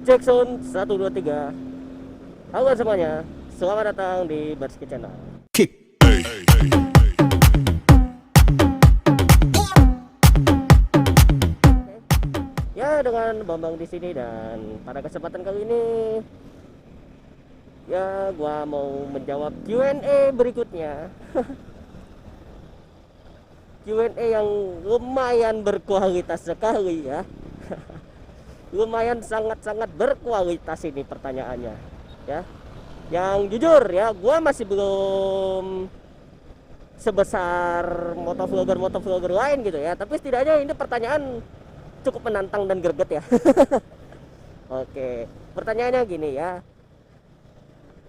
Cek sound 1 2 3. Halo semuanya, selamat datang di Barski Channel. Kick. Ya, dengan Bambang di sini, dan pada kesempatan kali ini ya gua mau menjawab Q&A berikutnya. Q&A yang lumayan berkualitas sekali ya. Lumayan sangat-sangat berkualitas ini pertanyaannya ya. Yang jujur ya, gua masih belum sebesar motovlogger lain gitu ya, tapi setidaknya ini pertanyaan cukup menantang dan greget ya. Oke, pertanyaannya gini ya,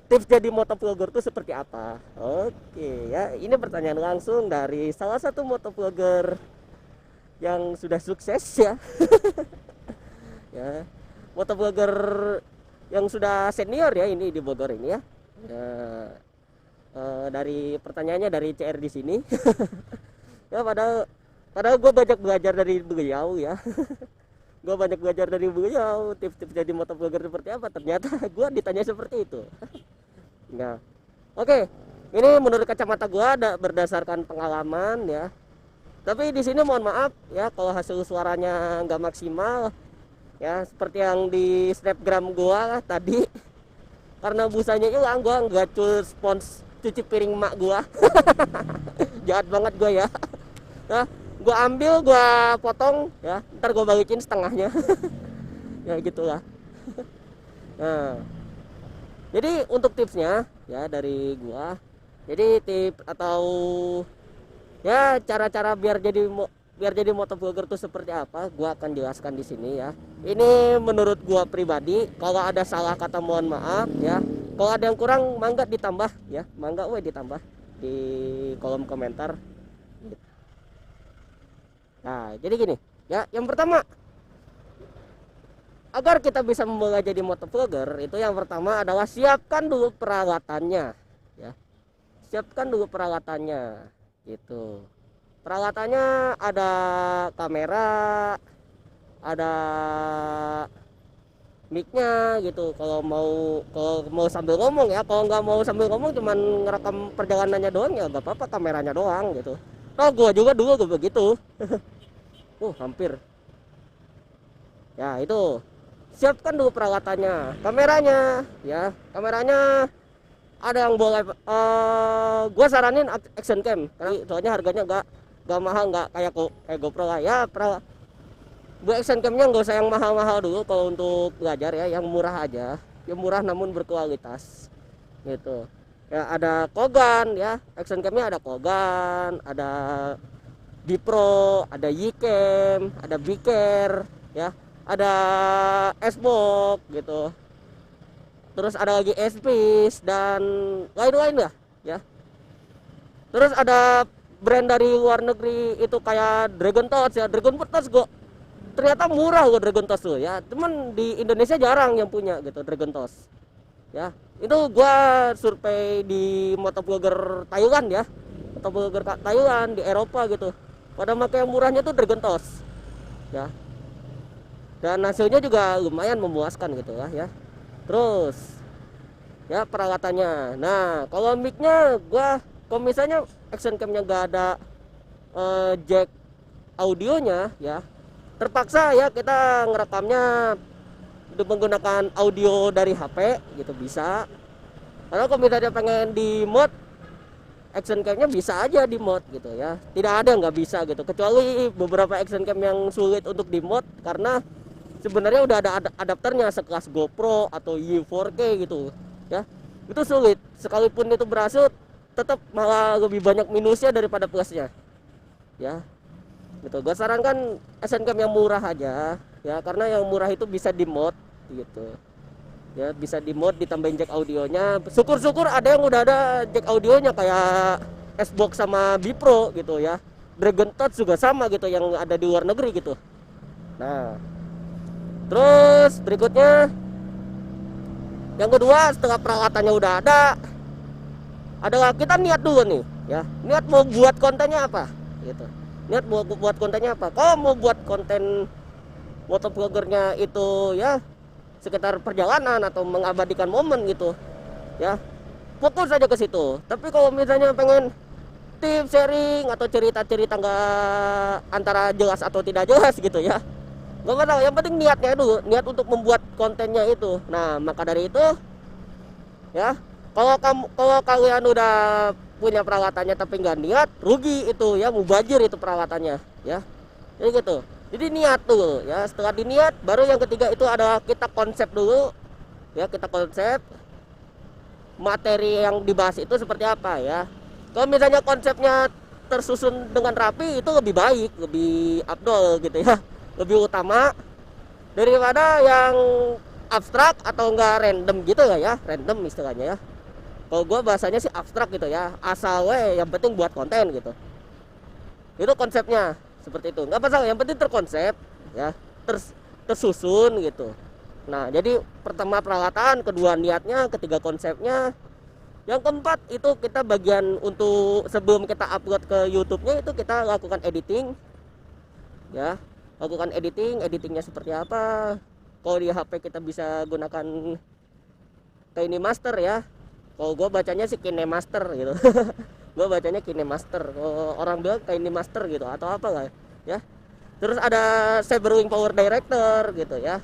tips jadi motovlogger itu seperti apa? Oke ya, ini pertanyaan langsung dari salah satu motovlogger yang sudah sukses ya. Ya, motovlogger yang sudah senior ya ini di Bogor ini ya. Ya, dari pertanyaannya dari CR di sini. Ya, padahal gue banyak belajar dari beliau ya. Gue banyak belajar dari beliau tips-tips jadi motovlogger seperti apa. Ternyata gue ditanya seperti itu. Nah, oke, ini menurut kacamata gue berdasarkan pengalaman ya. Tapi di sini mohon maaf ya kalau hasil suaranya nggak maksimal ya, seperti yang di snapgram gua tadi. Karena busanya hilang, gua nggak spons cuci piring mak gua. Jahat banget gua ya. Nah, gua ambil, gua potong ya, ntar gua balikin setengahnya. Ya gitulah. Nah, jadi untuk tipsnya ya dari gua, jadi tips atau ya cara-cara biar jadi motovlogger itu seperti apa, gua akan jelaskan di sini ya. Ini menurut gua pribadi, kalau ada salah kata mohon maaf ya. Kalau ada yang kurang mangga ditambah ya, mangga ditambah di kolom komentar. Nah, jadi gini ya, yang pertama, agar kita bisa memulai jadi motovlogger, itu yang pertama adalah siapkan dulu peralatannya ya. Siapkan dulu peralatannya gitu. Peralatannya ada kamera, ada mic-nya gitu. Kalau mau sambil ngomong ya, kalau nggak mau sambil ngomong cuman ngerekam perjalanannya doang ya nggak apa-apa, kameranya doang gitu. Oh, gua juga dulu gue begitu. Hampir. Ya, itu. Siapkan dulu peralatannya. Kameranya ya, kameranya ada yang boleh gua saranin action cam karena soalnya harganya nggak mahal, nggak kayak GoPro lah ya. Buat action camnya nggak usah yang mahal-mahal dulu kalau untuk belajar ya, yang murah aja, yang murah namun berkualitas gitu ya. Ada Kogan ya, action camnya ada Kogan, ada Bipro, ada Yicam, ada Biker ya, ada S-Box gitu, terus ada lagi S-Piece dan lain-lain lah ya. Terus ada brand dari luar negeri itu kayak Dragon Touch ya. Dragon Touch gua ternyata murah loh, Dragon Touch tuh ya. Temen di Indonesia jarang yang punya gitu Dragon Touch ya. Itu gua survei di motovlogger Thailand ya, motovlogger Thailand di Eropa gitu, pada pakai yang murahnya tuh Dragon Touch ya. Dan hasilnya juga lumayan memuaskan gitu lah ya. Terus ya peralatannya, nah kalau mic-nya kalau misalnya action cam-nya gak ada jack audionya ya, terpaksa ya kita ngerekamnya menggunakan audio dari HP gitu bisa. Kalau misalnya pengen di mode action cam-nya bisa aja di mode gitu ya, tidak ada nggak bisa gitu, kecuali beberapa action cam yang sulit untuk di mode karena sebenarnya udah ada adapternya sekelas GoPro atau U4K gitu ya. Itu sulit, sekalipun itu berhasil tetap malah lebih banyak minusnya daripada plusnya ya gitu. Gue sarankan action cam yang murah aja ya, karena yang murah itu bisa di mod gitu ya, bisa di mod ditambahin jack audionya. Syukur-syukur ada yang udah ada jack audionya kayak S-Box sama Bipro gitu ya. Dragon Touch juga sama gitu yang ada di luar negeri gitu. Nah, terus berikutnya yang kedua, setelah peralatannya udah ada, adalah kita niat dulu nih ya, niat mau buat kontennya apa gitu. Niat mau buat kontennya apa. Kalau mau buat konten motovloggernya itu ya sekitar perjalanan atau mengabadikan momen gitu ya, fokus aja ke situ. Tapi kalau misalnya pengen tips sharing atau cerita-cerita nggak antara jelas atau tidak jelas gitu ya, nggak masalah, yang penting niatnya dulu, niat untuk membuat kontennya itu. Nah maka dari itu ya, kalau kalian udah punya peralatannya tapi nggak niat, rugi itu ya, mubazir itu peralatannya ya. Jadi gitu. Jadi niat dulu ya. Setelah diniat, baru yang ketiga itu adalah kita konsep dulu ya, kita konsep materi yang dibahas itu seperti apa ya. Kalau misalnya konsepnya tersusun dengan rapi, itu lebih baik, lebih afdol gitu ya, lebih utama daripada yang abstrak atau enggak random gitu ya, random istilahnya ya. Kalau gue bahasanya sih abstrak gitu ya, asal yang penting buat konten gitu. Itu konsepnya seperti itu, nggak masalah, yang penting terkonsep ya, tersusun gitu. Nah jadi pertama peralatan, kedua niatnya, ketiga konsepnya, yang keempat itu kita bagian untuk sebelum kita upload ke YouTube-nya itu kita lakukan editing ya, lakukan editingnya seperti apa. Kalau di HP kita bisa gunakan KineMaster ya, kalau gue bacanya sih KineMaster gitu. Gue bacanya KineMaster, kalau orang bilang KineMaster gitu atau apa lah ya. Terus ada Cyberwing Power Director gitu ya.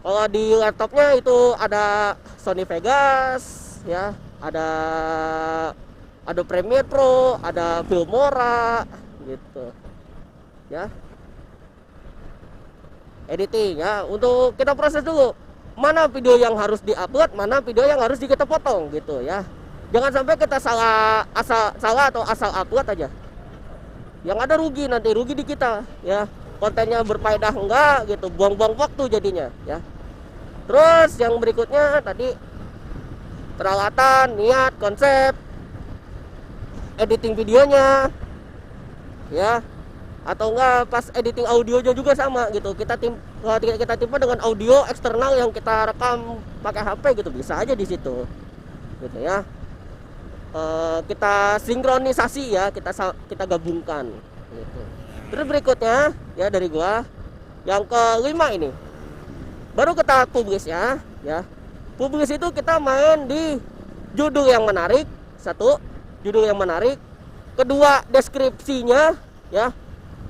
Kalau di laptopnya itu ada Sony Vegas ya, ada Premiere Pro, ada Filmora gitu ya. Editing ya, untuk kita proses dulu mana video yang harus diupload, mana video yang harus kita potong gitu ya. Jangan sampai kita salah atau asal upload aja, yang ada rugi, nanti rugi di kita ya, kontennya berfaedah enggak gitu, buang-buang waktu jadinya ya. Terus yang berikutnya tadi peralatan, niat, konsep, editing videonya ya, atau enggak pas editing audionya juga sama gitu, kita timpa dengan audio eksternal yang kita rekam pakai HP gitu, bisa aja di situ gitu ya. Kita sinkronisasi ya, kita gabungkan gitu. Terus berikutnya ya dari gua yang kelima ini baru kita publish ya. Publish itu kita main di judul yang menarik, satu judul yang menarik, kedua deskripsinya ya,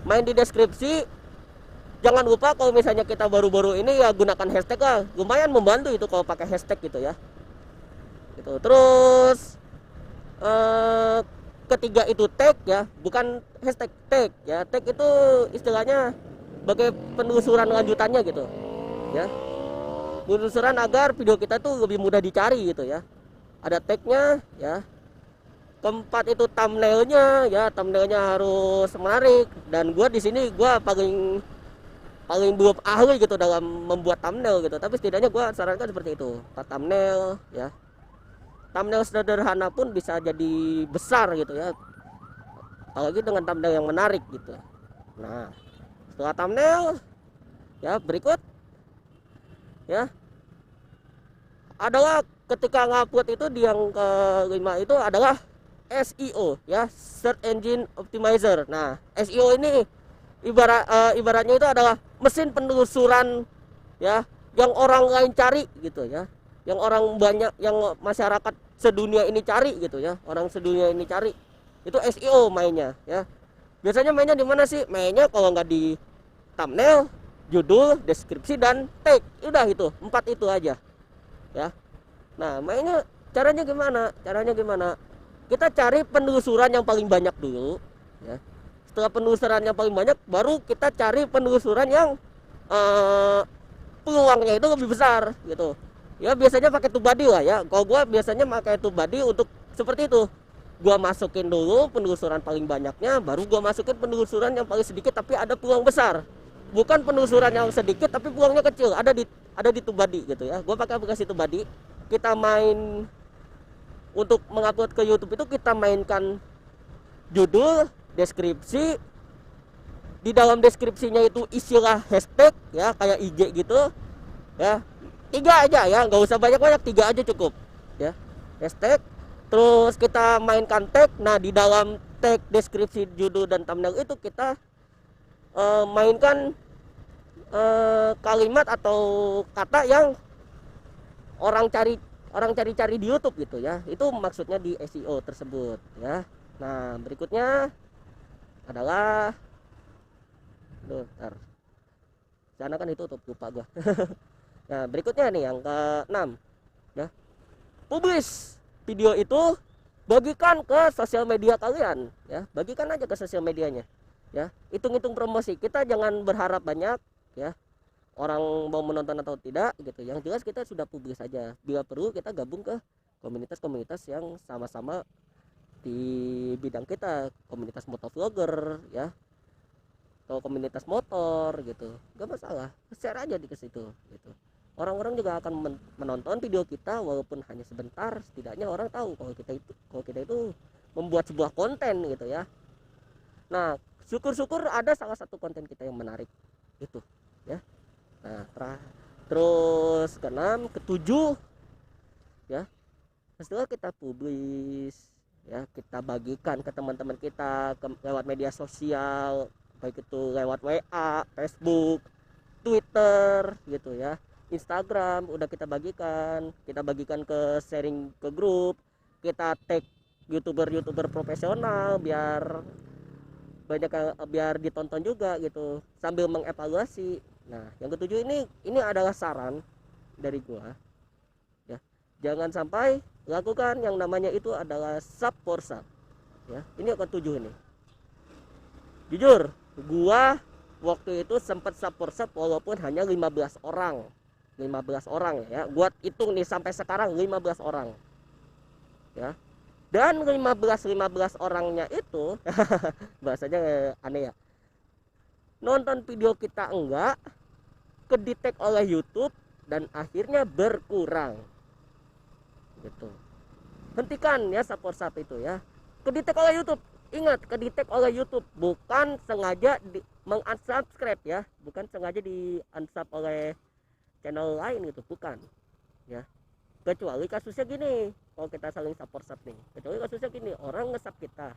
main di deskripsi. Jangan lupa kalau misalnya kita baru-baru ini ya gunakan hashtag lah, lumayan membantu itu kalau pakai hashtag gitu ya gitu. Terus ketiga itu tag ya, bukan hashtag, tag ya. Tag itu istilahnya sebagai penelusuran lanjutannya gitu ya, penelusuran agar video kita tuh lebih mudah dicari gitu ya. Ada tagnya ya. Keempat itu thumbnailnya ya, thumbnailnya harus menarik, dan gua di sini gua paling belum ahli gitu dalam membuat thumbnail gitu, tapi setidaknya gua sarankan seperti itu, thumbnail ya. Thumbnail sederhana pun bisa jadi besar gitu ya, apalagi dengan thumbnail yang menarik gitu. Nah setelah thumbnail ya, berikut ya adalah ketika ngupload itu, di yang kelima itu adalah SEO ya, Search Engine Optimizer. Nah SEO ini ibaratnya itu adalah mesin penelusuran ya, yang orang lain cari gitu ya, yang orang banyak, yang masyarakat sedunia ini cari gitu ya, orang sedunia ini cari. Itu SEO mainnya ya. Biasanya mainnya di mana sih? Mainnya kalau nggak di thumbnail, judul, deskripsi, dan tag. Udah itu, 4 itu aja ya. Nah mainnya caranya gimana? Kita cari penelusuran yang paling banyak dulu ya. Setelah penelusuran yang paling banyak, baru kita cari penelusuran yang peluangnya itu lebih besar gitu ya. Biasanya pakai TubeBuddy lah ya. Kalau gua biasanya pakai TubeBuddy untuk seperti itu. Gua masukin dulu penelusuran paling banyaknya, baru gua masukin penelusuran yang paling sedikit tapi ada peluang besar. Bukan penelusuran yang sedikit tapi peluangnya kecil, ada di TubeBuddy gitu ya. Gua pakai aplikasi TubeBuddy. Kita main untuk mengupload ke YouTube itu, kita mainkan judul, deskripsi. Di dalam deskripsinya itu isilah hashtag ya, kayak IG gitu ya. 3 aja ya, nggak usah banyak-banyak, 3 aja cukup ya, hashtag. Terus kita mainkan tag. Nah di dalam tag, deskripsi, judul, dan thumbnail itu kita mainkan kalimat atau kata yang orang cari di YouTube gitu ya. Itu maksudnya di SEO tersebut ya. Nah, berikutnya adalah ntar sana kan itu tutup, lupa gua. Nah, berikutnya nih yang ke-6 ya. Publish video itu, bagikan ke sosial media kalian ya. Bagikan aja ke sosial medianya ya. Hitung-hitung promosi. Kita jangan berharap banyak ya, orang mau menonton atau tidak gitu. Yang jelas kita sudah publis saja. Bila perlu kita gabung ke komunitas-komunitas yang sama-sama di bidang kita, komunitas motovlogger ya, atau komunitas motor gitu, gak masalah, share aja di ke situ gitu. Orang-orang juga akan menonton video kita walaupun hanya sebentar. Setidaknya orang tahu kalau kita itu membuat sebuah konten gitu ya. Nah, syukur-syukur ada salah satu konten kita yang menarik itu ya. Nah, terus ke-6, ke-7 ya, setelah kita publis ya, kita bagikan ke teman-teman kita lewat media sosial, baik itu lewat WA, Facebook, Twitter gitu ya, Instagram, udah kita bagikan ke sharing ke grup, kita tag youtuber profesional biar banyak, biar ditonton juga gitu, sambil mengevaluasi. Nah, yang ke-7 ini adalah saran dari gua ya, jangan sampai lakukan yang namanya itu adalah sub for sub ya. Ini yang ke-7 ini. Jujur, gua waktu itu sempat sub for sub walaupun hanya 15 orang ya. Gua hitung nih sampai sekarang 15 orang ya. Dan 15 orangnya itu bahasanya aneh ya, nonton video kita enggak, kedetek oleh YouTube dan akhirnya berkurang gitu. Hentikan ya sub for sub itu ya. Kedetek oleh YouTube, ingat, kedetek oleh YouTube, bukan sengaja mengunsubscribe ya, bukan sengaja di unsub oleh channel lain gitu, bukan ya. Kecuali kasusnya gini, kalau kita saling sub for sub nih, kecuali kasusnya gini, orang nge-sub kita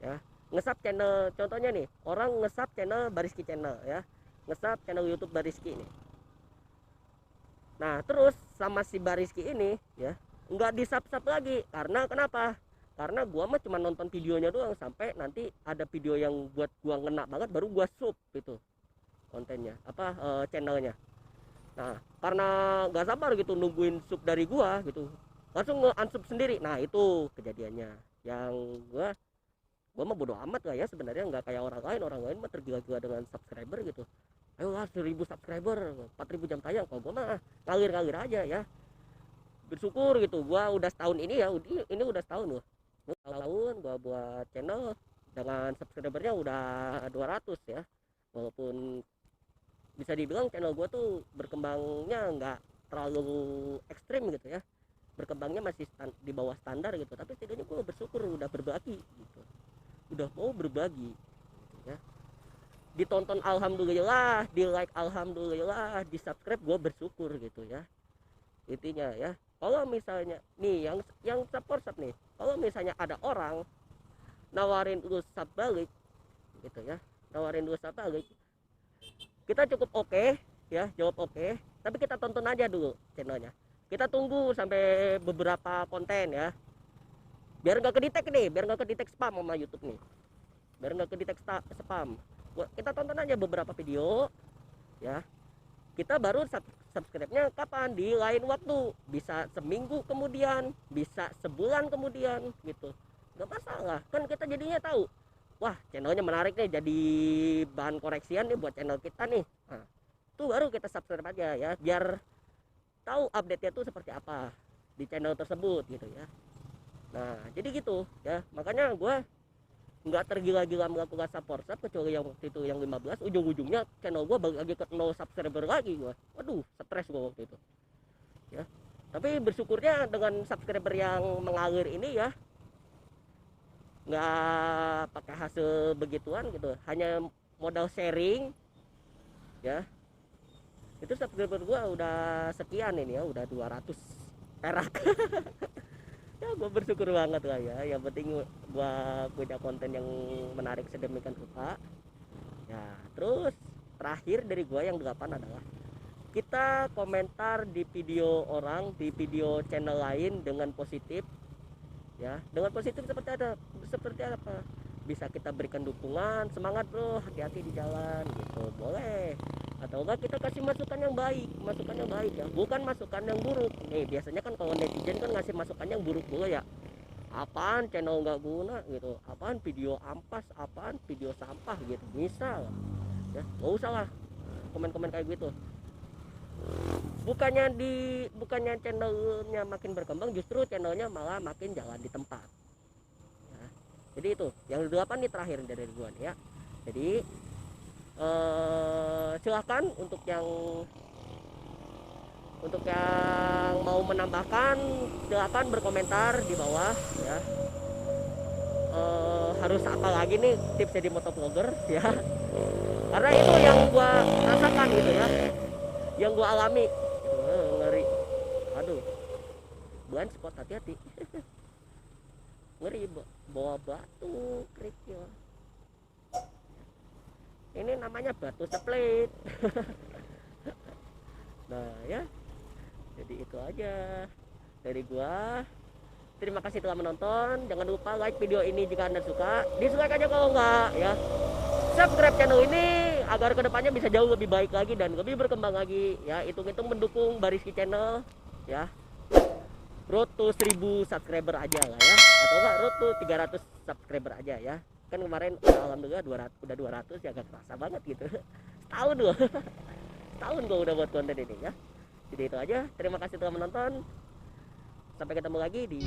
ya, nge-sub channel, contohnya nih, orang nge-sub channel Bariski channel ya, nge-sub channel YouTube Bariski ini. Nah, terus sama si Bariski ini ya, nggak di-sub-sub lagi. Karena kenapa? Karena gua mah cuma nonton videonya doang, sampai nanti ada video yang buat gua ngena banget baru gua sub itu kontennya, channelnya. Nah, karena gak sabar gitu nungguin sub dari gua gitu, langsung nge-unsub sendiri. Nah, itu kejadiannya. Yang gua mah bodo amat lah ya sebenarnya, nggak kayak orang lain mah tergila-gila dengan subscriber gitu. Ayo lah 1000 subscriber, 4000 jam tayang. Kalau gua mah ngalir-ngalir aja ya. Bersyukur gitu, gua udah setahun ini ya, ini udah setahun loh. Tahun gua buat channel dengan subscribernya udah 200 ya. Walaupun bisa dibilang channel gue tuh berkembangnya nggak terlalu ekstrim gitu ya, berkembangnya masih di bawah standar gitu, tapi setidaknya gue bersyukur udah berbagi gitu, udah mau berbagi gitu ya. Ditonton alhamdulillah, di like alhamdulillah, di subscribe gue bersyukur gitu ya. Intinya ya, kalau misalnya nih yang support nih, kalau misalnya ada orang nawarin lu sub balik gitu ya, nawarin lu sub balik, kita cukup oke ya, jawab oke, tapi kita tonton aja dulu channelnya, kita tunggu sampai beberapa konten ya, biar nggak kedetek nih, biar nggak kedetek spam sama YouTube nih, biar nggak kedetek spam. Kita tonton aja beberapa video ya, kita baru subscribe-nya kapan, di lain waktu, bisa seminggu kemudian, bisa sebulan kemudian gitu, nggak masalah kan. Kita jadinya tahu, wah channelnya menarik nih, jadi bahan koreksian nih buat channel kita nih. Nah, itu baru kita subscribe aja ya, biar tahu update-nya tuh seperti apa di channel tersebut gitu ya. Nah, jadi gitu ya, makanya gue nggak tergila-gila melakukan support sub, kecuali yang waktu itu yang 15, ujung-ujungnya channel gue balik lagi ke 0 subscriber lagi. Gue waduh, stres gue waktu itu ya. Tapi bersyukurnya dengan subscriber yang mengalir ini ya, nggak pakai hasil begituan gitu, hanya modal sharing ya. Itu subscriber gua udah sekian ini ya, udah 200 perak. Ya gua bersyukur banget lah ya, yang penting gua punya konten yang menarik sedemikian rupa ya. Terus terakhir dari gua yang 8 adalah kita komentar di video orang, di video channel lain dengan positif, ya. Dengan positif seperti apa? Bisa kita berikan dukungan, semangat bro, hati-hati di jalan gitu, boleh. Atau enggak kita kasih masukan yang baik ya, bukan masukan yang buruk. Nih biasanya kan kalau netizen kan ngasih masukan yang buruk dulu ya, apaan channel nggak guna gitu, apaan video ampas, apaan video sampah gitu, misal ya. Nggak usah lah komen-komen kayak gitu. Bukannya channelnya makin berkembang, justru channelnya malah makin jalan di tempat ya. Jadi itu yang 8 nih terakhir dari gua nih ya. Jadi silahkan untuk yang mau menambahkan, silahkan berkomentar di bawah ya. Harus apa lagi nih tipsnya di motovlogger ya, karena itu yang gua rasakan gitu ya, yang gua alami gitu. Ngeri, aduh, blind spot, hati-hati. Ngeri, bawa batu kerikil, ini namanya batu split. Nah ya, jadi itu aja dari gua. Terima kasih telah menonton. Jangan lupa like video ini jika Anda suka. Dislike aja kalau enggak ya. Subscribe channel ini agar kedepannya bisa jauh lebih baik lagi dan lebih berkembang lagi ya. Hitung-hitung mendukung Bariski Channel ya. Road to 1000 subscriber aja lah ya. Atau enggak road to 300 subscriber aja ya. Kan kemarin alhamdulillah 200 ya, gak kerasa banget gitu. Setahun loh. Setahun gue udah buat konten ini ya. Jadi itu aja. Terima kasih telah menonton. Sampai ketemu lagi di